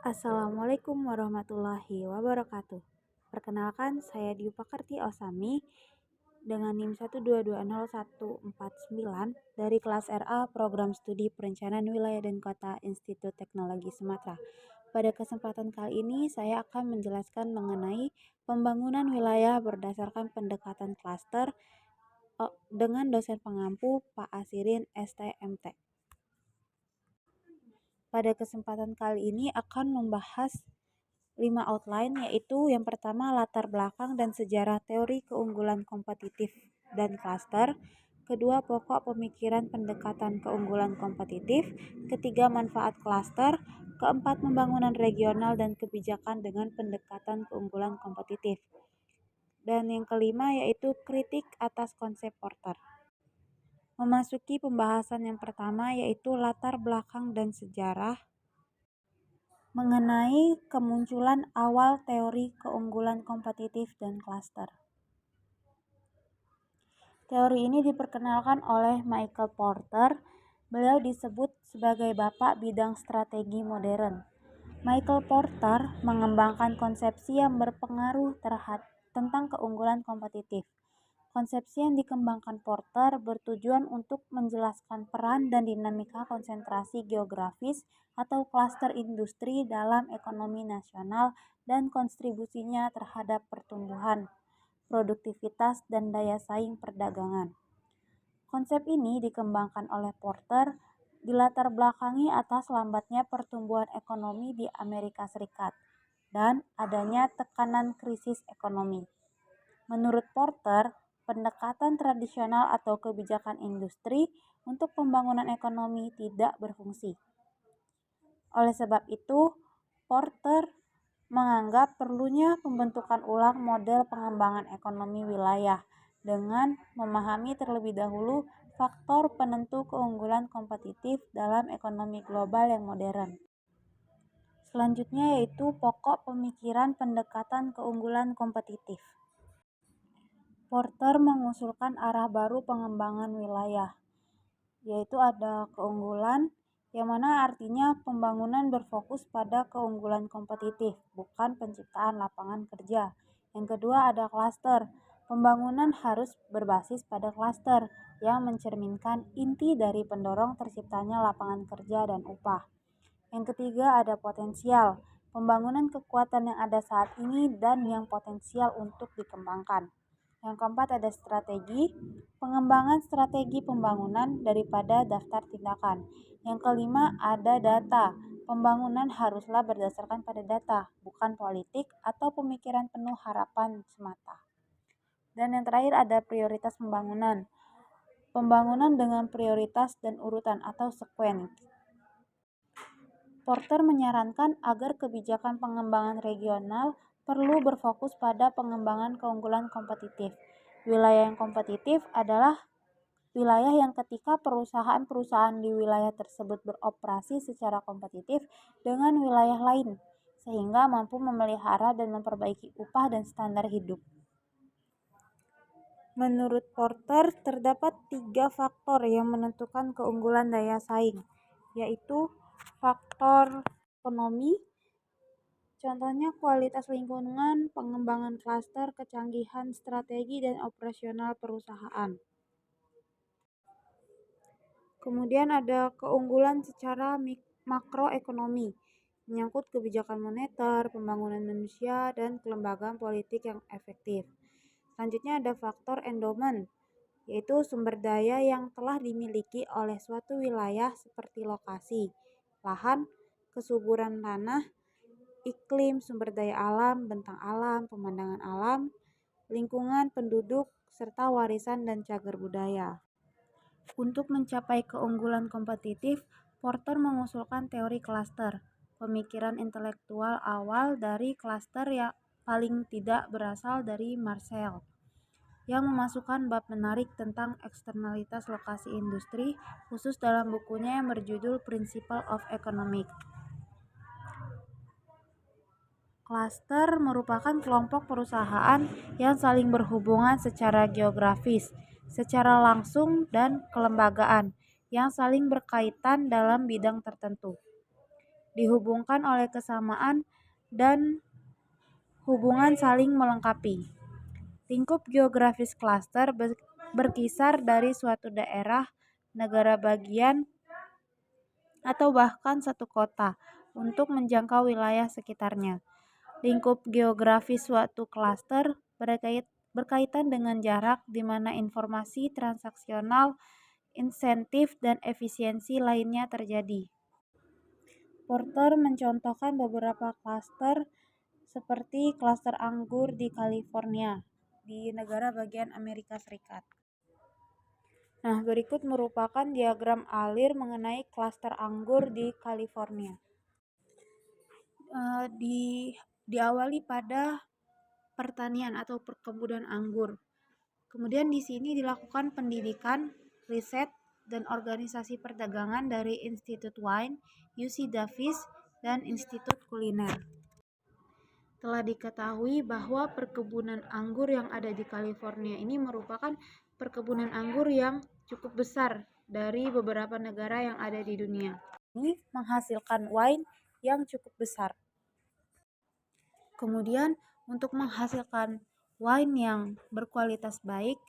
Assalamualaikum warahmatullahi wabarakatuh. Perkenalkan, saya Diupakarti Osami dengan NIM 1220149 dari kelas RA Program Studi Perencanaan Wilayah dan Kota Institut Teknologi Sumatera. Pada kesempatan kali ini, saya akan menjelaskan mengenai pembangunan wilayah berdasarkan pendekatan klaster dengan dosen pengampu Pak Asirin STMT. Pada kesempatan kali ini akan membahas 5 outline, yaitu yang pertama latar belakang dan sejarah teori keunggulan kompetitif dan klaster, kedua pokok pemikiran pendekatan keunggulan kompetitif, ketiga manfaat klaster, keempat pembangunan regional dan kebijakan dengan pendekatan keunggulan kompetitif, dan yang kelima yaitu kritik atas konsep Porter. Memasuki pembahasan yang pertama yaitu latar belakang dan sejarah mengenai kemunculan awal teori keunggulan kompetitif dan klaster. Teori ini diperkenalkan oleh Michael Porter. Beliau disebut sebagai bapak bidang strategi modern. Michael Porter mengembangkan konsepsi yang berpengaruh tentang keunggulan kompetitif. Konsepsi yang dikembangkan Porter bertujuan untuk menjelaskan peran dan dinamika konsentrasi geografis atau klaster industri dalam ekonomi nasional dan kontribusinya terhadap pertumbuhan, produktivitas, dan daya saing perdagangan. Konsep ini dikembangkan oleh Porter dilatar belakangi atas lambatnya pertumbuhan ekonomi di Amerika Serikat dan adanya tekanan krisis ekonomi. Menurut Porter, pendekatan tradisional atau kebijakan industri untuk pembangunan ekonomi tidak berfungsi. Oleh sebab itu, Porter menganggap perlunya pembentukan ulang model pengembangan ekonomi wilayah dengan memahami terlebih dahulu faktor penentu keunggulan kompetitif dalam ekonomi global yang modern. Selanjutnya yaitu pokok pemikiran pendekatan keunggulan kompetitif. Porter mengusulkan arah baru pengembangan wilayah, yaitu ada keunggulan, yang mana artinya pembangunan berfokus pada keunggulan kompetitif, bukan penciptaan lapangan kerja. Yang kedua ada klaster. Pembangunan harus berbasis pada klaster yang mencerminkan inti dari pendorong terciptanya lapangan kerja dan upah. Yang ketiga ada potensial. Pembangunan kekuatan yang ada saat ini dan yang potensial untuk dikembangkan. Yang keempat ada strategi, pengembangan strategi pembangunan daripada daftar tindakan. Yang kelima ada data, pembangunan haruslah berdasarkan pada data, bukan politik atau pemikiran penuh harapan semata. Dan yang terakhir ada prioritas pembangunan, pembangunan dengan prioritas dan urutan atau sequence. Porter menyarankan agar kebijakan pengembangan regional perlu berfokus pada pengembangan keunggulan kompetitif. Wilayah yang kompetitif adalah wilayah yang ketika perusahaan-perusahaan di wilayah tersebut beroperasi secara kompetitif dengan wilayah lain, sehingga mampu memelihara dan memperbaiki upah dan standar hidup. Menurut Porter, terdapat 3 faktor yang menentukan keunggulan daya saing, yaitu faktor ekonomi, contohnya kualitas lingkungan, pengembangan klaster, kecanggihan strategi dan operasional perusahaan. Kemudian ada keunggulan secara makroekonomi, menyangkut kebijakan moneter, pembangunan manusia, dan kelembagaan politik yang efektif. Selanjutnya ada faktor endowment, yaitu sumber daya yang telah dimiliki oleh suatu wilayah seperti lokasi, lahan, kesuburan tanah, iklim, sumber daya alam, bentang alam, pemandangan alam, lingkungan, penduduk, serta warisan dan cagar budaya. Untuk mencapai keunggulan kompetitif, Porter mengusulkan teori klaster, pemikiran intelektual awal dari klaster yang paling tidak berasal dari Marshall, yang memasukkan bab menarik tentang eksternalitas lokasi industri, khusus dalam bukunya yang berjudul Principles of Economics. Klaster merupakan kelompok perusahaan yang saling berhubungan secara geografis, secara langsung, dan kelembagaan yang saling berkaitan dalam bidang tertentu. dihubungkan oleh kesamaan dan hubungan saling melengkapi. Lingkup geografis klaster berkisar dari suatu daerah, negara bagian, atau bahkan satu kota untuk menjangkau wilayah sekitarnya. Lingkup geografis suatu klaster berkaitan dengan jarak di mana informasi transaksional, insentif, dan efisiensi lainnya terjadi. Porter mencontohkan beberapa klaster seperti klaster anggur di California, di negara bagian Amerika Serikat. Nah, berikut merupakan diagram alir mengenai klaster anggur di California. Diawali pada pertanian atau perkebunan anggur. Kemudian di sini dilakukan pendidikan, riset, dan organisasi perdagangan dari Institut Wine, UC Davis, dan Institut Kuliner. Telah diketahui bahwa perkebunan anggur yang ada di California ini merupakan perkebunan anggur yang cukup besar dari beberapa negara yang ada di dunia. Ini menghasilkan wine yang cukup besar. Kemudian untuk menghasilkan wine yang berkualitas baik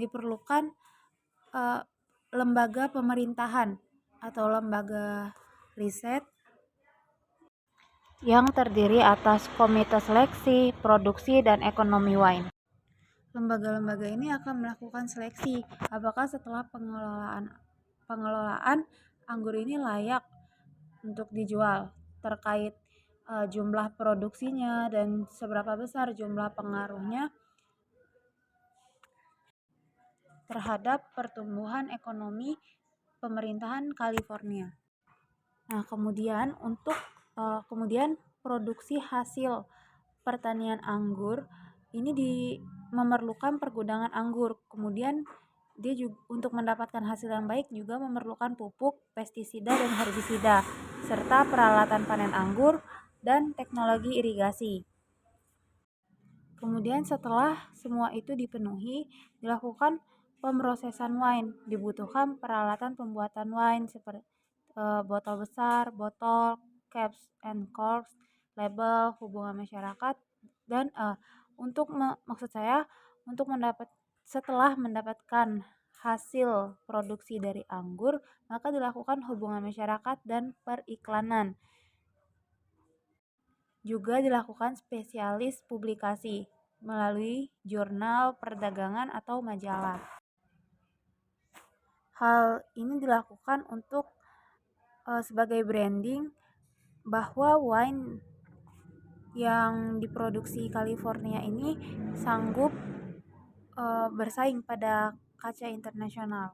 diperlukan lembaga pemerintahan atau lembaga riset yang terdiri atas komite seleksi, produksi, dan ekonomi wine. Lembaga-lembaga ini akan melakukan seleksi apakah setelah pengelolaan anggur ini layak untuk dijual, terkait jumlah produksinya dan seberapa besar jumlah pengaruhnya terhadap pertumbuhan ekonomi pemerintahan California. Nah, kemudian kemudian produksi hasil pertanian anggur ini memerlukan pergudangan anggur. Kemudian dia juga untuk mendapatkan hasil yang baik juga memerlukan pupuk, pestisida, dan herbisida, serta peralatan panen anggur dan teknologi irigasi. Kemudian setelah semua itu dipenuhi, dilakukan pemrosesan wine. Dibutuhkan peralatan pembuatan wine seperti botol besar, botol, caps and corks, label, hubungan masyarakat, dan setelah mendapatkan hasil produksi dari anggur, maka dilakukan hubungan masyarakat dan periklanan. Juga dilakukan spesialis publikasi melalui jurnal perdagangan atau majalah. Hal ini dilakukan untuk sebagai branding bahwa wine yang diproduksi California ini sanggup bersaing pada kaca internasional.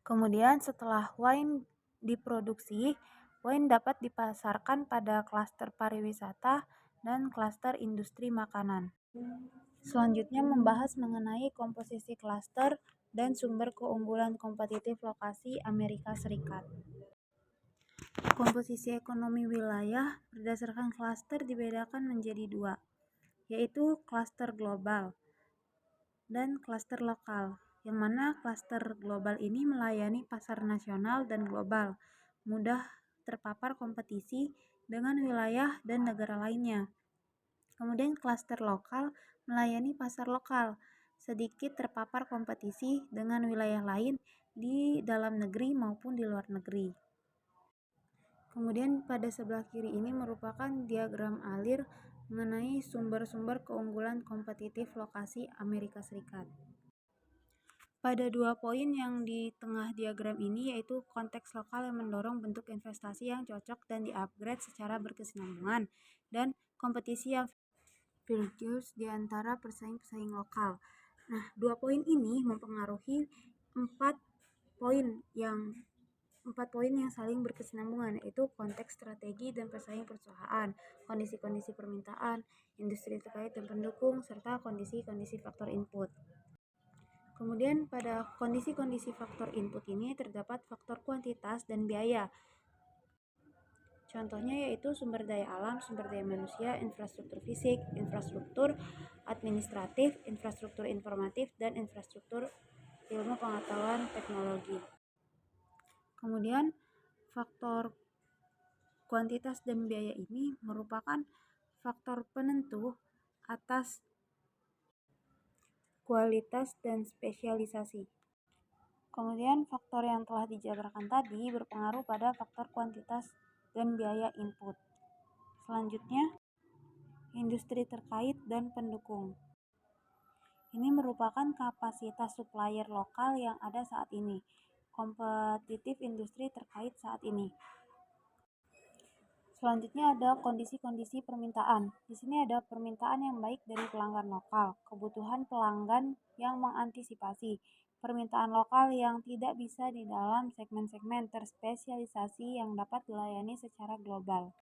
Kemudian setelah wine diproduksi, wine dapat dipasarkan pada klaster pariwisata dan klaster industri makanan. Selanjutnya membahas mengenai komposisi klaster dan sumber keunggulan kompetitif lokasi Amerika Serikat. Komposisi ekonomi wilayah berdasarkan klaster dibedakan menjadi dua, yaitu klaster global dan klaster lokal, yang mana klaster global ini melayani pasar nasional dan global, mudah terpapar kompetisi dengan wilayah dan negara lainnya. Kemudian klaster lokal melayani pasar lokal, sedikit terpapar kompetisi dengan wilayah lain di dalam negeri maupun di luar negeri. Kemudian pada sebelah kiri ini merupakan diagram alir mengenai sumber-sumber keunggulan kompetitif lokasi Amerika Serikat. Pada dua poin yang di tengah diagram ini yaitu konteks lokal yang mendorong bentuk investasi yang cocok dan di-upgrade secara berkesinambungan, dan kompetisi yang virtuous di antara pesaing-pesaing lokal. Nah, dua poin ini mempengaruhi empat poin yang saling berkesinambungan, yaitu konteks strategi dan pesaing perusahaan, kondisi-kondisi permintaan, industri terkait dan pendukung, serta kondisi-kondisi faktor input. Kemudian pada kondisi-kondisi faktor input ini terdapat faktor kuantitas dan biaya. Contohnya yaitu sumber daya alam, sumber daya manusia, infrastruktur fisik, infrastruktur administratif, infrastruktur informatif, dan infrastruktur ilmu pengetahuan teknologi. Kemudian faktor Kuantitas dan biaya ini merupakan faktor penentu atas kualitas dan spesialisasi. Kemudian faktor yang telah dijabarkan tadi berpengaruh pada faktor kuantitas dan biaya input. Selanjutnya, industri terkait dan pendukung. Ini merupakan kapasitas supplier lokal yang ada saat ini, kompetitif industri terkait saat ini. Selanjutnya ada kondisi-kondisi permintaan. Di sini ada permintaan yang baik dari pelanggan lokal, kebutuhan pelanggan yang mengantisipasi, permintaan lokal yang tidak bisa di dalam segmen-segmen terspesialisasi yang dapat dilayani secara global.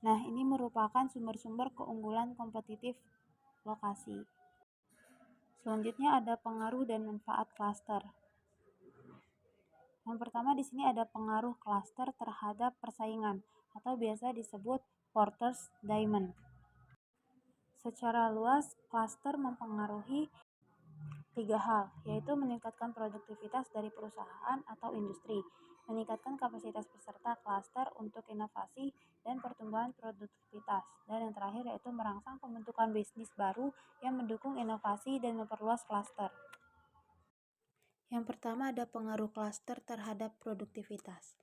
Nah, ini merupakan sumber-sumber keunggulan kompetitif lokasi. Selanjutnya ada pengaruh dan manfaat klaster. Yang pertama di sini ada pengaruh klaster terhadap persaingan atau biasa disebut Porter's Diamond. Secara luas, klaster mempengaruhi 3 hal, yaitu meningkatkan produktivitas dari perusahaan atau industri, meningkatkan kapasitas peserta klaster untuk inovasi dan pertumbuhan produktivitas, dan yang terakhir yaitu merangsang pembentukan bisnis baru yang mendukung inovasi dan memperluas klaster. Yang pertama ada pengaruh klaster terhadap produktivitas.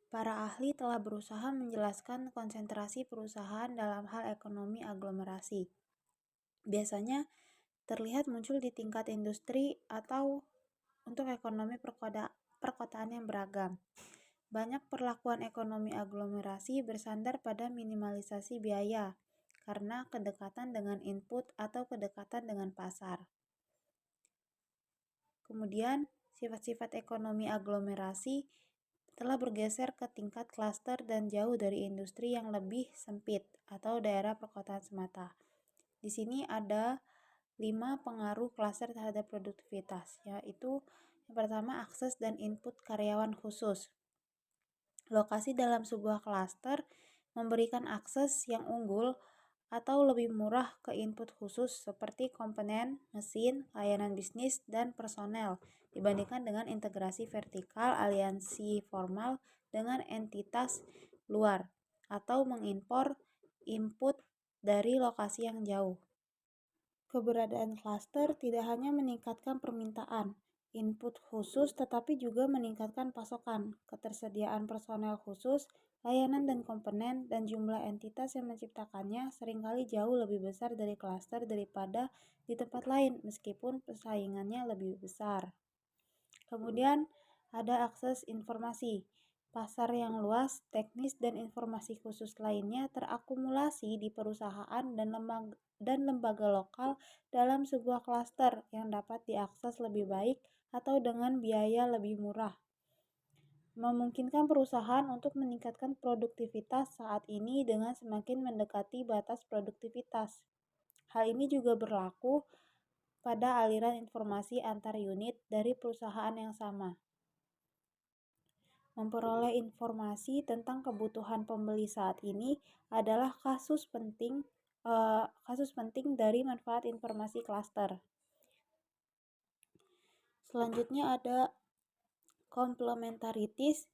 Para ahli telah berusaha menjelaskan konsentrasi perusahaan dalam hal ekonomi aglomerasi. Biasanya terlihat muncul di tingkat industri atau untuk ekonomi perkotaan yang beragam. Banyak perlakuan ekonomi aglomerasi bersandar pada minimalisasi biaya karena kedekatan dengan input atau kedekatan dengan pasar. Kemudian, sifat-sifat ekonomi aglomerasi telah bergeser ke tingkat klaster dan jauh dari industri yang lebih sempit atau daerah perkotaan semata. Di sini ada 5 pengaruh klaster terhadap produktivitas, yaitu yang pertama akses dan input karyawan khusus. Lokasi dalam sebuah klaster memberikan akses yang unggul atau lebih murah ke input khusus seperti komponen, mesin, layanan bisnis, dan personel dibandingkan dengan integrasi vertikal aliansi formal dengan entitas luar atau mengimpor input dari lokasi yang jauh. Keberadaan klaster tidak hanya meningkatkan permintaan input khusus tetapi juga meningkatkan pasokan, ketersediaan personel khusus, layanan dan komponen, dan jumlah entitas yang menciptakannya seringkali jauh lebih besar dari klaster daripada di tempat lain meskipun persaingannya lebih besar. Kemudian ada akses informasi. Pasar yang luas, teknis, dan informasi khusus lainnya terakumulasi di perusahaan dan lembaga lokal dalam sebuah klaster yang dapat diakses lebih baik atau dengan biaya lebih murah. Memungkinkan perusahaan untuk meningkatkan produktivitas saat ini dengan semakin mendekati batas produktivitas. Hal ini juga berlaku pada aliran informasi antar unit dari perusahaan yang sama. Memperoleh informasi tentang kebutuhan pembeli saat ini adalah kasus penting dari manfaat informasi klaster. Selanjutnya ada complementarities.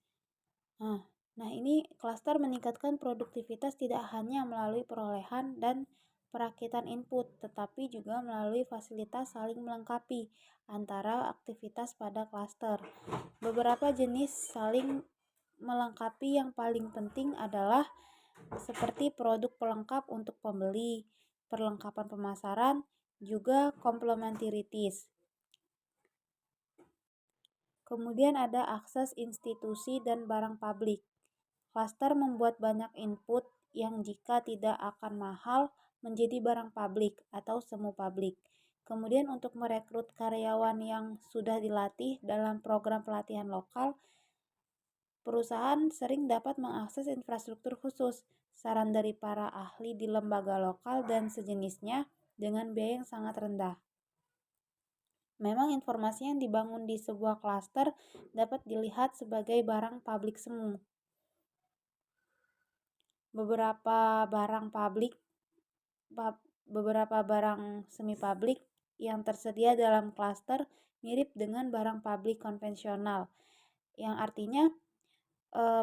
Nah, ini klaster meningkatkan produktivitas tidak hanya melalui perolehan dan perakitan input, tetapi juga melalui fasilitas saling melengkapi antara aktivitas pada klaster. Beberapa jenis saling melengkapi yang paling penting adalah seperti produk pelengkap untuk pembeli, perlengkapan pemasaran, juga complementarities. Kemudian ada akses institusi dan barang publik. Klaster membuat banyak input yang jika tidak akan mahal menjadi barang publik atau semu publik. Kemudian untuk merekrut karyawan yang sudah dilatih dalam program pelatihan lokal, perusahaan sering dapat mengakses infrastruktur khusus, saran dari para ahli di lembaga lokal dan sejenisnya dengan biaya yang sangat rendah. Memang informasi yang dibangun di sebuah klaster dapat dilihat sebagai barang publik semu. Beberapa barang semi publik yang tersedia dalam klaster mirip dengan barang publik konvensional, yang artinya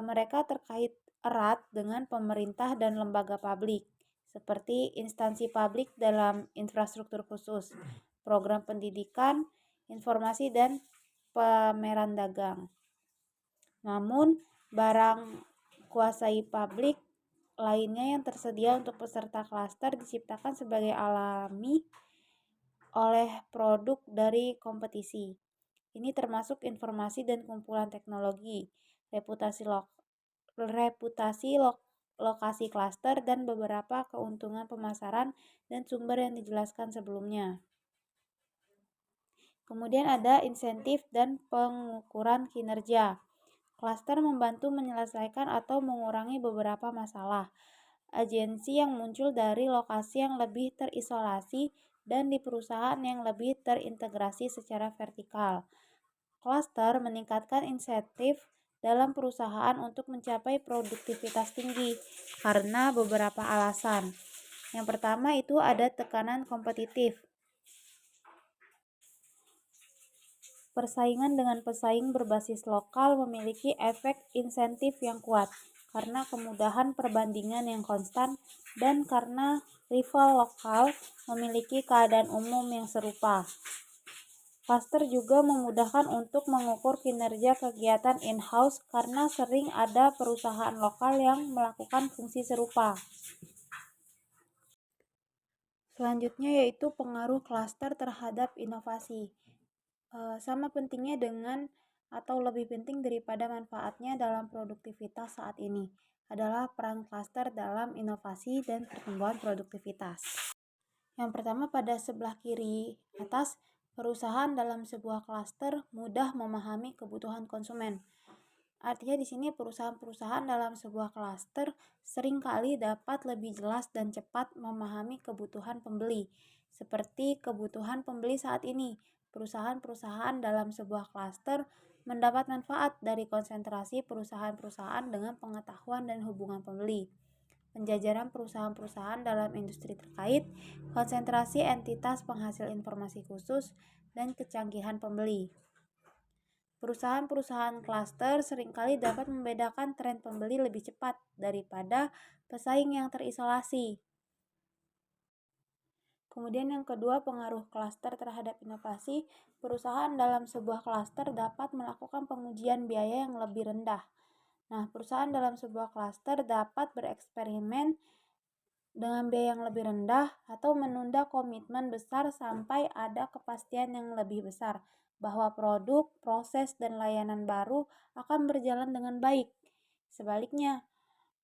mereka terkait erat dengan pemerintah dan lembaga publik, seperti instansi publik dalam infrastruktur khusus, program pendidikan, informasi, dan pameran dagang. Namun, barang kuasai publik lainnya yang tersedia untuk peserta klaster diciptakan sebagai alami oleh produk dari kompetisi. Ini termasuk informasi dan kumpulan teknologi, reputasi lokasi klaster, dan beberapa keuntungan pemasaran dan sumber yang dijelaskan sebelumnya. Kemudian ada insentif dan pengukuran kinerja. Klaster membantu menyelesaikan atau mengurangi beberapa masalah agensi yang muncul dari lokasi yang lebih terisolasi dan di perusahaan yang lebih terintegrasi secara vertikal. Klaster meningkatkan insentif dalam perusahaan untuk mencapai produktivitas tinggi karena beberapa alasan. Yang pertama itu ada tekanan kompetitif. Persaingan dengan pesaing berbasis lokal memiliki efek insentif yang kuat karena kemudahan perbandingan yang konstan dan karena rival lokal memiliki keadaan umum yang serupa. Klaster juga memudahkan untuk mengukur kinerja kegiatan in-house karena sering ada perusahaan lokal yang melakukan fungsi serupa. Selanjutnya yaitu pengaruh klaster terhadap inovasi. Sama pentingnya dengan atau lebih penting daripada manfaatnya dalam produktivitas saat ini adalah peran klaster dalam inovasi dan pertumbuhan produktivitas. Yang pertama pada sebelah kiri atas, perusahaan dalam sebuah klaster mudah memahami kebutuhan konsumen. Artinya di sini perusahaan-perusahaan dalam sebuah klaster seringkali dapat lebih jelas dan cepat memahami kebutuhan pembeli. Seperti kebutuhan pembeli saat ini, perusahaan-perusahaan dalam sebuah klaster mendapat manfaat dari konsentrasi perusahaan-perusahaan dengan pengetahuan dan hubungan pembeli. Penjajaran perusahaan-perusahaan dalam industri terkait, konsentrasi entitas penghasil informasi khusus, dan kecanggihan pembeli. Perusahaan-perusahaan klaster seringkali dapat membedakan tren pembeli lebih cepat daripada pesaing yang terisolasi. Kemudian yang kedua, pengaruh klaster terhadap inovasi. Perusahaan dalam sebuah klaster dapat melakukan pengujian biaya yang lebih rendah. Nah, perusahaan dalam sebuah klaster dapat bereksperimen dengan biaya yang lebih rendah atau menunda komitmen besar sampai ada kepastian yang lebih besar bahwa produk, proses, dan layanan baru akan berjalan dengan baik. Sebaliknya,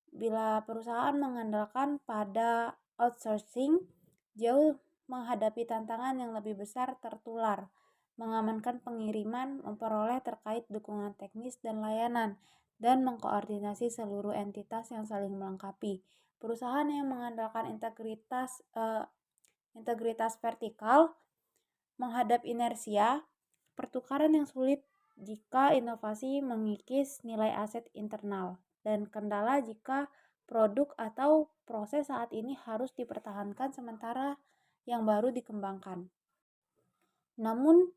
bila perusahaan mengandalkan pada outsourcing, jauh menghadapi tantangan yang lebih besar tertular, mengamankan pengiriman, memperoleh terkait dukungan teknis dan layanan, dan mengkoordinasi seluruh entitas yang saling melengkapi. Perusahaan yang mengandalkan integritas vertikal menghadap inersia, pertukaran yang sulit jika inovasi mengikis nilai aset internal, dan kendala jika produk atau proses saat ini harus dipertahankan sementara yang baru dikembangkan. Namun,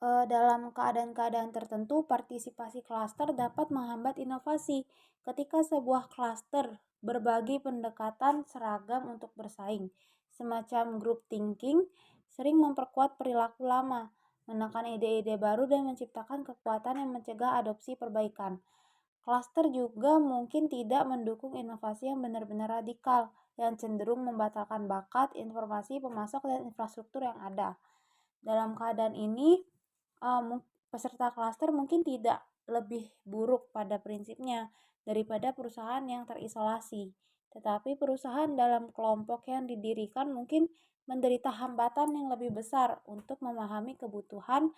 dalam keadaan-keadaan tertentu, partisipasi klaster dapat menghambat inovasi. Ketika sebuah klaster berbagi pendekatan seragam untuk bersaing, semacam group thinking sering memperkuat perilaku lama, menekan ide-ide baru, dan menciptakan kekuatan yang mencegah adopsi perbaikan. Klaster juga mungkin tidak mendukung inovasi yang benar-benar radikal, yang cenderung membatalkan bakat, informasi, pemasok, dan infrastruktur yang ada. Dalam keadaan ini, peserta klaster mungkin tidak lebih buruk pada prinsipnya daripada perusahaan yang terisolasi. Tetapi perusahaan dalam kelompok yang didirikan mungkin menderita hambatan yang lebih besar untuk memahami kebutuhan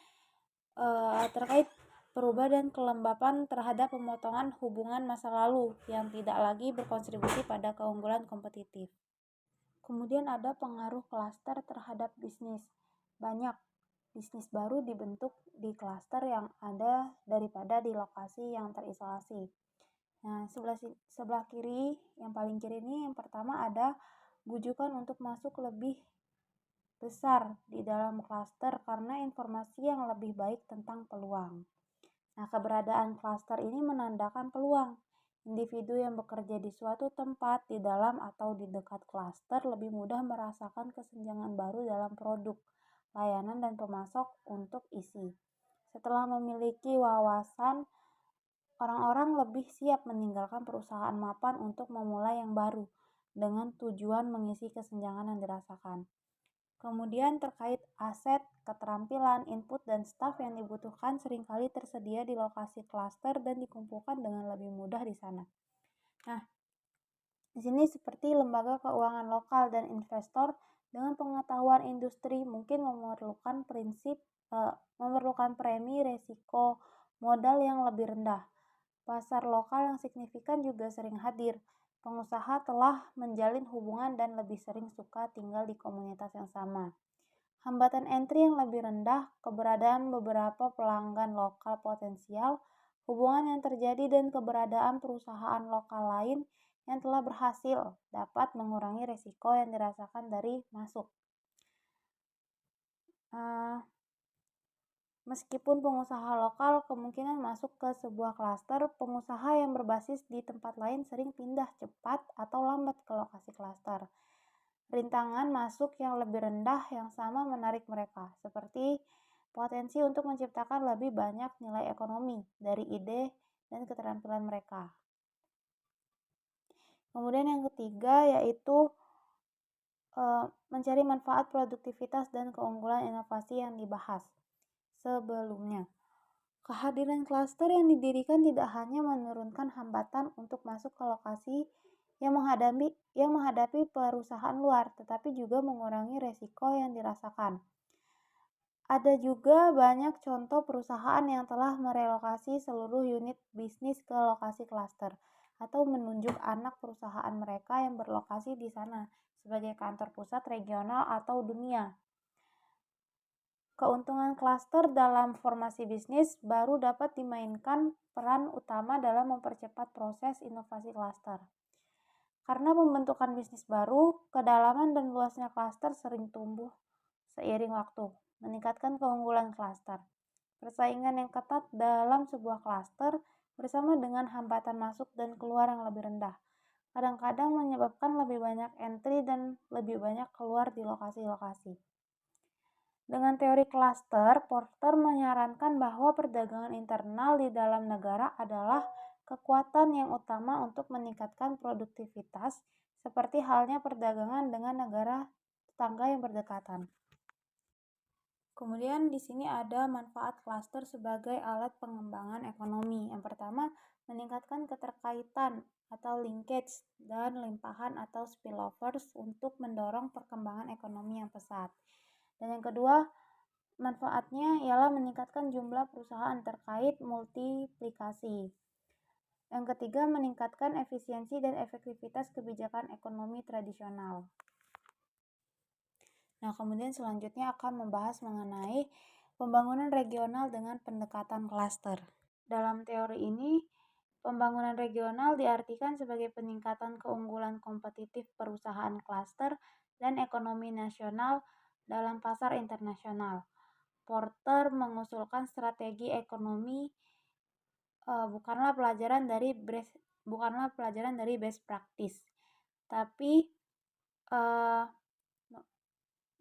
terkait perubahan dan kelembapan terhadap pemotongan hubungan masa lalu yang tidak lagi berkontribusi pada keunggulan kompetitif. Kemudian ada pengaruh klaster terhadap bisnis. Banyak bisnis baru dibentuk di klaster yang ada daripada di lokasi yang terisolasi. Nah, sebelah kiri, yang paling kiri ini yang pertama ada bujukan untuk masuk lebih besar di dalam klaster karena informasi yang lebih baik tentang peluang. Nah, keberadaan klaster ini menandakan peluang. Individu yang bekerja di suatu tempat, di dalam atau di dekat klaster lebih mudah merasakan kesenjangan baru dalam produk, layanan, dan pemasok untuk isi. Setelah memiliki wawasan, orang-orang lebih siap meninggalkan perusahaan mapan untuk memulai yang baru, dengan tujuan mengisi kesenjangan yang dirasakan. Kemudian terkait aset, keterampilan, input, dan staf yang dibutuhkan seringkali tersedia di lokasi klaster dan dikumpulkan dengan lebih mudah di sana. Nah, di sini seperti lembaga keuangan lokal dan investor dengan pengetahuan industri mungkin memerlukan premi resiko modal yang lebih rendah. Pasar lokal yang signifikan juga sering hadir. Pengusaha telah menjalin hubungan dan lebih sering suka tinggal di komunitas yang sama. Hambatan entry yang lebih rendah, keberadaan beberapa pelanggan lokal potensial, hubungan yang terjadi dan keberadaan perusahaan lokal lain yang telah berhasil dapat mengurangi risiko yang dirasakan dari masuk. Meskipun pengusaha lokal kemungkinan masuk ke sebuah klaster, pengusaha yang berbasis di tempat lain sering pindah cepat atau lambat ke lokasi klaster. Rintangan masuk yang lebih rendah yang sama menarik mereka, seperti potensi untuk menciptakan lebih banyak nilai ekonomi dari ide dan keterampilan mereka. Kemudian yang ketiga yaitu mencari manfaat produktivitas dan keunggulan inovasi yang dibahas sebelumnya. Kehadiran klaster yang didirikan tidak hanya menurunkan hambatan untuk masuk ke lokasi yang menghadapi perusahaan luar, tetapi juga mengurangi resiko yang dirasakan. Ada juga banyak contoh perusahaan yang telah merelokasi seluruh unit bisnis ke lokasi klaster atau menunjuk anak perusahaan mereka yang berlokasi di sana sebagai kantor pusat regional atau dunia. Keuntungan klaster dalam formasi bisnis baru dapat dimainkan peran utama dalam mempercepat proses inovasi klaster. Karena pembentukan bisnis baru, kedalaman dan luasnya klaster sering tumbuh seiring waktu, meningkatkan keunggulan klaster. Persaingan yang ketat dalam sebuah klaster bersama dengan hambatan masuk dan keluar yang lebih rendah, kadang-kadang menyebabkan lebih banyak entry dan lebih banyak keluar di lokasi-lokasi. Dengan teori klaster, Porter menyarankan bahwa perdagangan internal di dalam negara adalah kekuatan yang utama untuk meningkatkan produktivitas, seperti halnya perdagangan dengan negara tetangga yang berdekatan. Kemudian di sini ada manfaat klaster sebagai alat pengembangan ekonomi. Yang pertama, meningkatkan keterkaitan atau linkage dan limpahan atau spillovers untuk mendorong perkembangan ekonomi yang pesat. Dan yang kedua, manfaatnya ialah meningkatkan jumlah perusahaan terkait multiplikasi. Yang ketiga, meningkatkan efisiensi dan efektivitas kebijakan ekonomi tradisional. Nah, kemudian selanjutnya akan membahas mengenai pembangunan regional dengan pendekatan klaster. Dalam teori ini, pembangunan regional diartikan sebagai peningkatan keunggulan kompetitif perusahaan klaster dan ekonomi nasional dalam pasar internasional. Porter mengusulkan strategi ekonomi bukanlah pelajaran dari best practice, tapi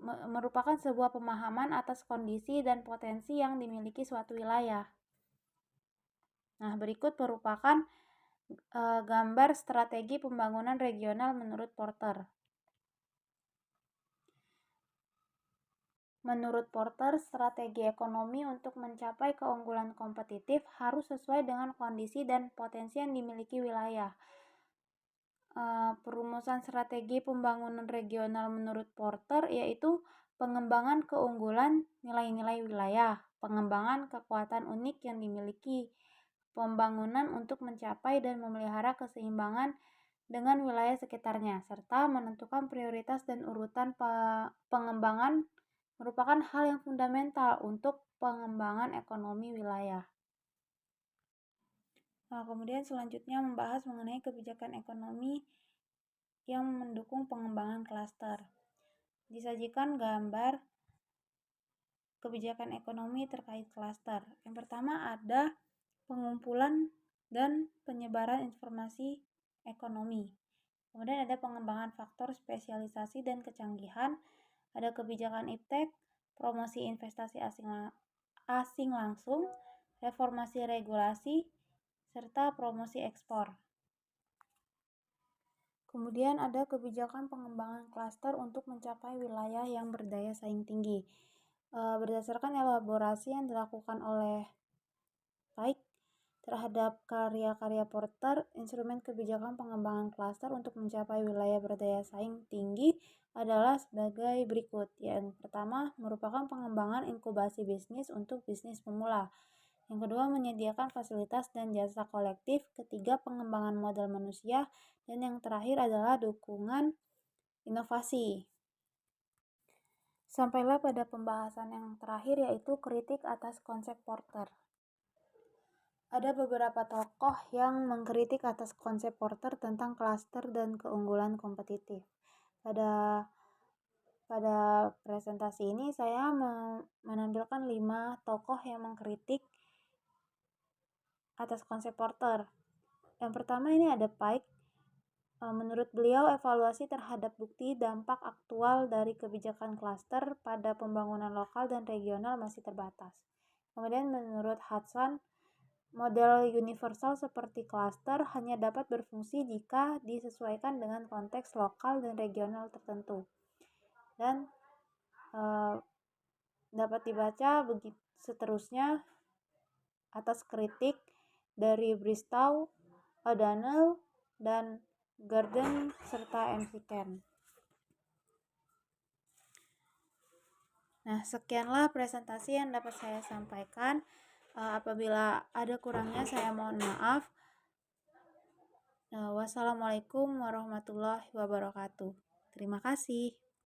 merupakan sebuah pemahaman atas kondisi dan potensi yang dimiliki suatu wilayah. Nah, berikut merupakan gambar strategi pembangunan regional menurut Porter. Menurut Porter, strategi ekonomi untuk mencapai keunggulan kompetitif harus sesuai dengan kondisi dan potensi yang dimiliki wilayah. Perumusan strategi pembangunan regional menurut Porter yaitu pengembangan keunggulan nilai-nilai wilayah, pengembangan kekuatan unik yang dimiliki, pembangunan untuk mencapai dan memelihara keseimbangan dengan wilayah sekitarnya, serta menentukan prioritas dan urutan pengembangan merupakan hal yang fundamental untuk pengembangan ekonomi wilayah. Nah, kemudian selanjutnya membahas mengenai kebijakan ekonomi yang mendukung pengembangan klaster. Disajikan gambar kebijakan ekonomi terkait klaster. Yang pertama ada pengumpulan dan penyebaran informasi ekonomi. Kemudian ada pengembangan faktor spesialisasi dan kecanggihan, ada kebijakan iptek, promosi investasi asing langsung, reformasi regulasi, serta promosi ekspor. Kemudian ada kebijakan pengembangan klaster untuk mencapai wilayah yang berdaya saing tinggi. Berdasarkan elaborasi yang dilakukan oleh Pike terhadap karya-karya Porter, instrumen kebijakan pengembangan klaster untuk mencapai wilayah berdaya saing tinggi adalah sebagai berikut. Yang pertama, merupakan pengembangan inkubasi bisnis untuk bisnis pemula. Yang kedua, menyediakan fasilitas dan jasa kolektif. Ketiga, pengembangan modal manusia. Dan yang terakhir adalah dukungan inovasi. Sampailah pada pembahasan yang terakhir, yaitu kritik atas konsep Porter. Ada beberapa tokoh yang mengkritik atas konsep Porter tentang klaster dan keunggulan kompetitif. Pada presentasi ini saya menampilkan 5 tokoh yang mengkritik atas konsep Porter. Yang pertama ini ada Pike. Menurut beliau, evaluasi terhadap bukti dampak aktual dari kebijakan klaster pada pembangunan lokal dan regional masih terbatas. Kemudian menurut Hudson, model universal seperti klaster hanya dapat berfungsi jika disesuaikan dengan konteks lokal dan regional tertentu. Dan dapat dibaca begitu seterusnya atas kritik dari Bristow, O'Donnell, dan Gordon serta McKen. Nah, sekianlah presentasi yang dapat saya sampaikan. Apabila ada kurangnya saya mohon maaf. Wassalamualaikum warahmatullahi wabarakatuh. Terima kasih.